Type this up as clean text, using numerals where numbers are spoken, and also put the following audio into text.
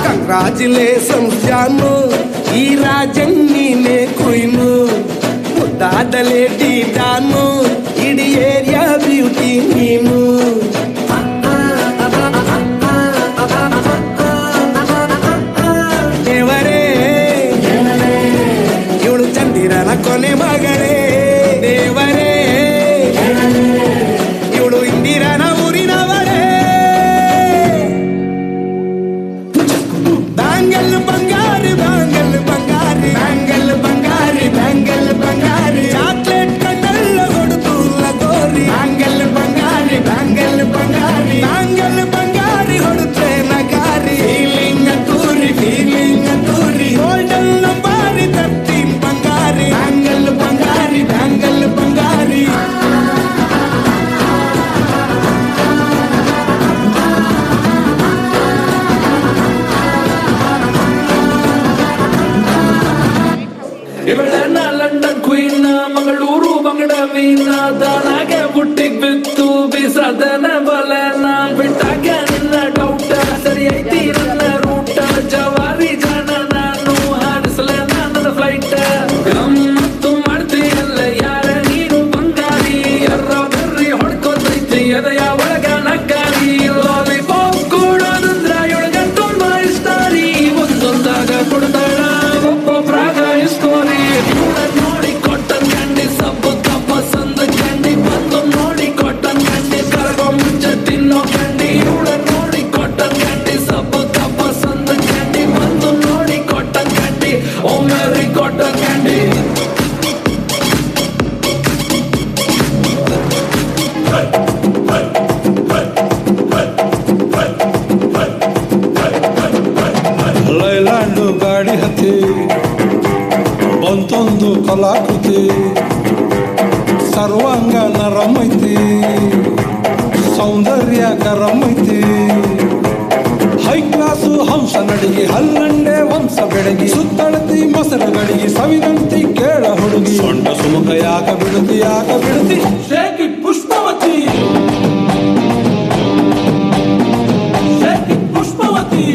Congratulations ಜಾನು, ಈ ರಾಜಣ್ಣೀನೇ ಕುಯ್ನು, ಮುದ್ದಾದ lady ಜಾನು, ಇಡೀ ಏರಿಯಾ ಬ್ಯೂಟಿ ನೀನು. ದೇವರೇ ಇವಳು ಚಂದಿರನ ಕೊನೆ ಮಗಳೇ, ದೇವರೇ ಇವಳು ಇಂದಿರನ ಊರಿನವಳೇ. ಬ್ಯಾಂಗಲ್ ಬಂಗಾರಿ ಬ್ಯಾಂಗಲ್ ಬಂಗಾರಿ ಬ್ಯಾಂಗಲ್ ಬಂಗಾರಿ ಬ್ಯಾಂಗಲ್ ಬಂಗಾರಿ, ಚಾಕ್ಲೇಟ್ ಕಣ್ಣೆಲ್ಲ ಕೊಡುತ್ತು ಲಗೋರಿ. ಬ್ಯಾಂಗಲ್ ಬಂಗಾರಿ ಬ್ಯಾಂಗಲ್ ಬಂಗಾರಿ ಬ್ಯಾಂಗಲ್ ಬಂಗಾರಿ ಹೊಡುತ್ತೆ ನಗಾರಿ. ಫೀಲಿಂಗ್ ತೂರಿ ಗೋಲ್ಡನ್ ನಂಬಾರಿ 13 ಬಂಗಾರಿ. ಬ್ಯಾಂಗಲ್ ಬಂಗಾರಿ ಬ್ಯಾಂಗಲ್ ಬಂಗಾರಿ. ಇವಳನ್ನ ಲಂಡನ್ ಕ್ವೀನ್, ಮಂಗಳೂರು ಬಂಗಡ ಮೀನ, ದಾನಾಗೆ ಬುಟ್ಟಿಗ್ ಬಿತ್ತು ಬೀಸದನ ಬಲನ. ಬಿಟ್ಟಾಗ ನಿನ್ನ ಡೌಟ ಸರಿ ಐತಿ ನನ್ನ ರೂಟ, ಜವಾರಿ ಜನ ನಾನು ಹಾರಿಸಲ ನನ್ನ ಫ್ಲೈಟ್. ಗಮ್ಮತ್ತು ಮಾಡ್ತೀಯಲ್ಲ ಯಾರ ನೀನು ಬಂಗಾರಿ, ಎರ್ರ ಬರ್ರಿ ಹೊಡ್ಕೋತೈತಿ ಎದೆಯ ಒಳಗ ನಗ್ಗಾರಿ. ಲಾಲಿಪಾಪ್ ಕೊಡೋದಂದ್ರ ಇವಳಗ ತುಂಬಾ ಇಷ್ಟ ರೀ, ಒಂದೊಂದಾಗ ಕೊಡ್ತಾಳ ಒಬ್ಬೊಬ್ರಾಗ ಇಸ್ಕೋರಿ. ನೋಡಿ ಕಾಟನ್ ಕ್ಯಾಂಡಿ ಸಬ್ಬು ತಪ್ಪ ಸಂದ ಕ್ಯಾಂಡಿ, ಬಂದು ನೋಡಿ ಕಾಟನ್ ಕ್ಯಾಂಡಿ ಕರಗೋ ಮುಂಚೆ ತಿನ್ನೋ ಕ್ಯಾಂಡಿ. ಇವಳ ನೋಡಿ ಕಾಟನ್ ಕ್ಯಾಂಡಿ ಸಬ್ಬು ತಪ್ಪ ಸಂದ ಕ್ಯಾಂಡಿ, ಬಂದು ನೋಡಿ ಕಾಟನ್ ಕ್ಯಾಂಡಿ, ಓ ಮೇರಿ ಕಾಟನ್ ಕ್ಯಾಂಡಿ. ಲೈಲ್ಯಾಂಡು ಗಾಡಿ ಹತ್ತಿ ಬಂತೊಂದು ಕಲಾಕೃತಿ, ಸರ್ವಾಂಗ ನರಮೈತಿ ಸೌಂದರ್ಯ ಗರಮೈತಿ. ಹೈ ಕ್ಲಾಸು ಹಂಸ ನಡಿಗೆ ಹಲ್ಲಂಡೆ ವಂಶ ಬೆಡಗಿ, ಸುತ್ತಳತಿ ಮೊಸರು ಗಡಿಗೆ ಸವಿದಂತಿ ಕೇಳ ಹುಡುಗಿ. ಸೊಂಟ ಸುಮುಖ ಯಾಕ ಬಿಡುತ್ತಿ ಶೇಕಿ ಪುಷ್ಪವತಿ, ಶೇಕಿ ಪುಷ್ಪವತಿ.